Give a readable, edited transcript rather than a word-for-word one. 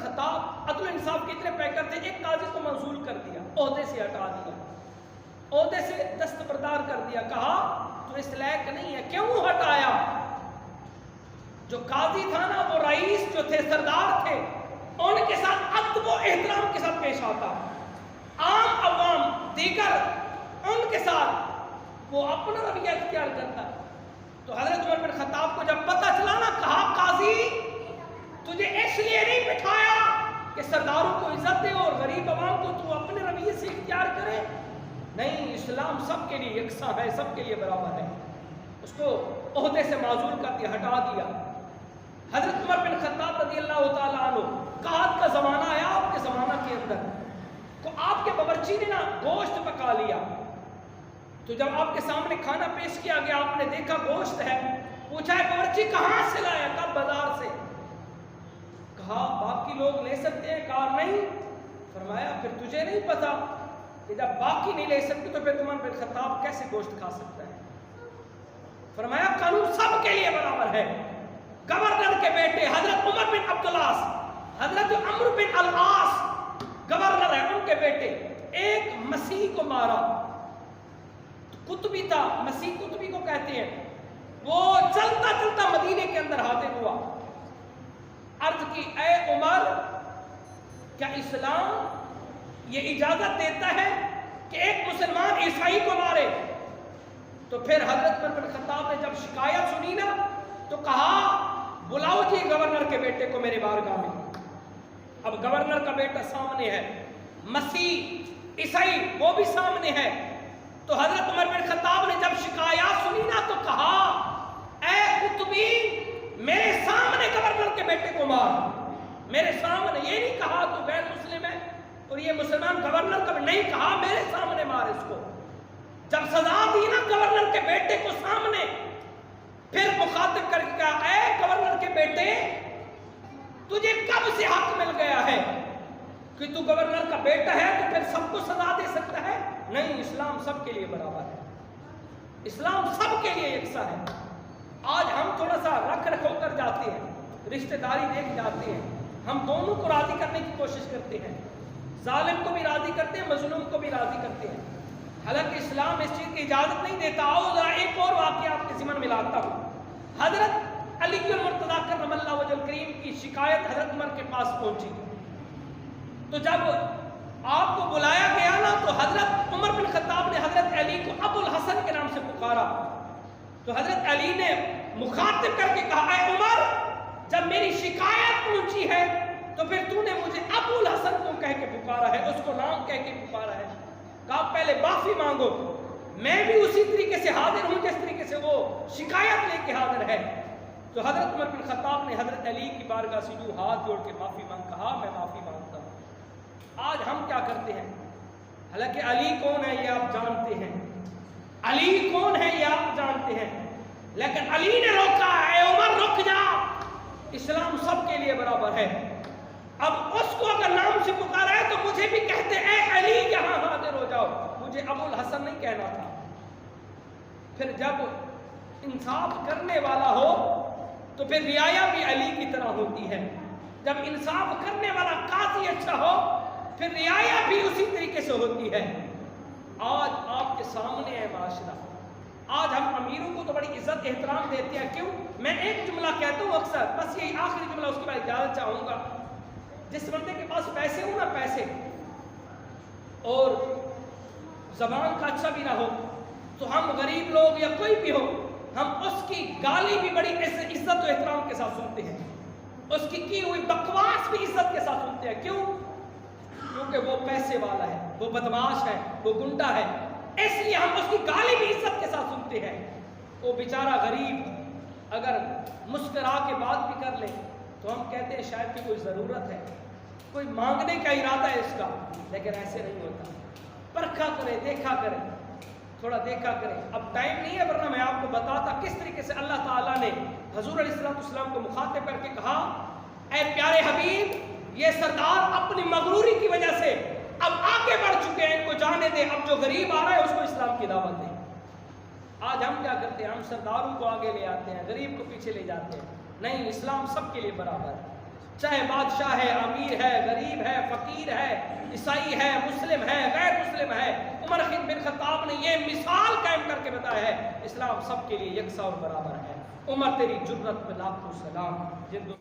خطاب عدل انصاف کے اتنے پیکر تھے، ایک قاضی کو منزول کر دیا، عہدے سے ہٹا دیا، عہدے سے دستبردار کر دیا، کہا تو اس لائق نہیں ہے۔ کیوں ہٹایا؟ جو قاضی تھا نا، وہ رئیس جو تھے، سردار تھے، ان کے ساتھ ادب و احترام کے ساتھ پیش آتا، عام عوام دیگر ان کے ساتھ وہ اپنا رویہ اختیار کرتا۔ تو حضرت عمر بن خطاب کو جب پتہ چلا نا، کہا قاضی تجھے اس لیے نہیں بٹھایا کہ سرداروں کو عزت دے اور غریب عوام کو تو اپنے رویے سے اختیار کرے، نہیں، اسلام سب کے لیے یکساں ہے، سب کے لیے برابر ہے۔ اس کو عہدے سے معزول کر دیا، ہٹا دیا۔ حضرت عمر بن خطاب رضی اللہ تعالیٰ عنہ، قحط کا زمانہ آیا آپ کے زمانہ کے اندر، تو آپ کے باورچی نے نا گوشت پکا لیا، تو جب آپ کے سامنے کھانا پیش کیا گیا، آپ نے دیکھا گوشت ہے، پوچھا ہے باورچی کہاں سے لایا؟ کہا بازار سے۔ کہا باقی لوگ لے سکتے ہیں؟ کہا نہیں۔ فرمایا پھر تجھے نہیں پتا کہ جب باقی نہیں لے سکتے تو پھر عمر بن خطاب کیسے گوشت کھا سکتا ہے؟ فرمایا قانون سب کے لیے برابر ہے۔ گورنر کے بیٹے حضرت عمر بن عبدالعاص، حضرت عمرو بن العاص گورنر ہے، ان کے بیٹے، ایک مسیح کو مارا، قطبی تھا، مسیح قطبی کو کہتے ہیں، وہ چلتا چلتا مدینے کے اندر حاضر ہوا، عرض کی اے عمر، کیا اسلام یہ اجازت دیتا ہے کہ ایک مسلمان عیسائی کو مارے؟ تو پھر حضرت عمر بن خطاب نے جب شکایت سنی نا، تو کہا بلاؤ جی گورنر کے بیٹے کو میرے بارگاہ میں۔ اب گورنر کا بیٹا سامنے ہے، مسیح عیسائی وہ بھی سامنے ہے، تو حضرت عمر بن خطاب نے جب شکایات سنی نا، تو کہا اے قطبی، میرے سامنے گورنر کے بیٹے کو مار، میرے سامنے۔ یہ نہیں کہا تو غیر مسلم ہے اور یہ مسلمان گورنر کا، نہیں کہا میرے سامنے مار اس کو۔ جب سزا دی نا گورنر کے بیٹے کو سامنے، پھر مخاطب کر کے کہا اے گورنر کے بیٹے، تجھے کب سے حق مل گیا ہے کہ تو گورنر کا بیٹا ہے تو پھر سب کو سزا دے سکتا ہے؟ نہیں، اسلام سب کے لیے برابر ہے، اسلام سب کے لیے یکساں ہے۔ آج ہم تھوڑا سا رکھ رکھ ہو کر جاتے ہیں، رشتہ داری دیکھ جاتے ہیں، ہم دونوں کو راضی کرنے کی کوشش کرتے ہیں، ظالم کو بھی راضی کرتے ہیں، مظلوم کو بھی راضی کرتے ہیں، حالانکہ اسلام اس چیز کی اجازت نہیں دیتا۔ آؤ ذرا ایک اور واقعہ آپ کے ذمن میں لاتا ہوں۔ حضرت علی المرتضیٰ کرم اللہ وجہ الکریم کی شکایت حضرت عمر کے پاس پہنچی، تو جب آپ کو بلایا گیا نا، تو حضرت عمر بن خطاب نے حضرت علی کو ابو الحسن کے نام سے پکارا، تو حضرت علی نے مخاطب کر کے کہا اے عمر، جب میری شکایت پہنچی ہے تو پھر تو نے مجھے ابو الحسن کو کہہ کے پکارا ہے، اس کو نام کہہ کے پکارا ہے۔ کہا پہلے معافی مانگو، میں بھی اسی طریقے سے حاضر ہوں جس طریقے سے وہ شکایت لے کے حاضر ہے۔ تو حضرت عمر بن خطاب نے حضرت علی کی بارگاہ سے جو ہاتھ جوڑ کے معافی مانگ، کہا میں معافی مانگتا ہوں۔ آج ہم کیا کرتے ہیں؟ حالانکہ علی کون ہے یہ آپ جانتے ہیں، علی کون ہے یہ آپ جانتے ہیں، لیکن علی نے روکا، اے عمر رک جا، اسلام سب کے لیے برابر ہے۔ اب اس کو اگر نام سے پکارا ہے تو مجھے بھی کہتے اے علی یہاں حاضر ہو جاؤ، مجھے ابو الحسن نہیں کہنا تھا۔ پھر جب انصاف کرنے والا ہو تو پھر رعایا بھی علی کی طرح ہوتی ہے، جب انصاف کرنے والا قاضی اچھا ہو پھر رعایا بھی اسی طریقے سے ہوتی ہے۔ آج آپ کے سامنے ہے معاشرہ، آج ہم امیروں کو تو بڑی عزت احترام دیتے ہیں، کیوں؟ میں ایک جملہ کہتا ہوں اکثر، بس یہی آخری جملہ، اس کے بعد اجازت چاہوں گا۔ جس بندے کے پاس پیسے ہوں نا، پیسے اور زبان کا اچھا بھی نہ ہو، تو ہم غریب لوگ یا کوئی بھی ہو، ہم اس کی گالی بھی بڑی عزت و احترام کے ساتھ سنتے ہیں، اس کی ہوئی بکواس بھی عزت کے ساتھ سنتے ہیں۔ کیوں؟ کیونکہ وہ پیسے والا ہے، وہ بدماش ہے، وہ گنڈا ہے، اس لیے ہم اس کی گالی بھی عزت کے ساتھ سنتے ہیں۔ وہ بیچارہ غریب اگر مسکرا کے بات بھی کر لے تو ہم کہتے ہیں شاید کہ کوئی ضرورت ہے، کوئی مانگنے کا ارادہ ہے اس کا، لیکن ایسے نہیں ہوتا۔ پرکھا کرے، دیکھا کرے، تھوڑا دیکھا کرے۔ اب ٹائم نہیں ہے ورنہ میں آپ کو بتاتا کس طریقے سے اللہ تعالیٰ نے حضور علیہ السلام کو مخاطب کر کے کہا اے پیارے حبیب، یہ سردار اپنی مغروری کی وجہ سے اب آگے بڑھ چکے ہیں، ان کو جانے دیں، اب جو غریب آ رہا ہے اس کو اسلام کی دعوت دیں۔ آج ہم کیا کرتے ہیں؟ ہم سرداروں کو آگے لے آتے ہیں، غریب کو پیچھے لے جاتے ہیں۔ نہیں، اسلام سب کے لیے برابر ہے۔ چاہے بادشاہ ہے، امیر ہے، غریب ہے، فقیر ہے، عیسائی ہے، مسلم ہے، غیر مسلم ہے، عمر بن خطاب نے یہ مثال قائم کر کے بتایا ہے، اسلام سب کے لیے یکساں اور برابر ہے۔ عمر تیری جرت پہ لاکھوں سلام۔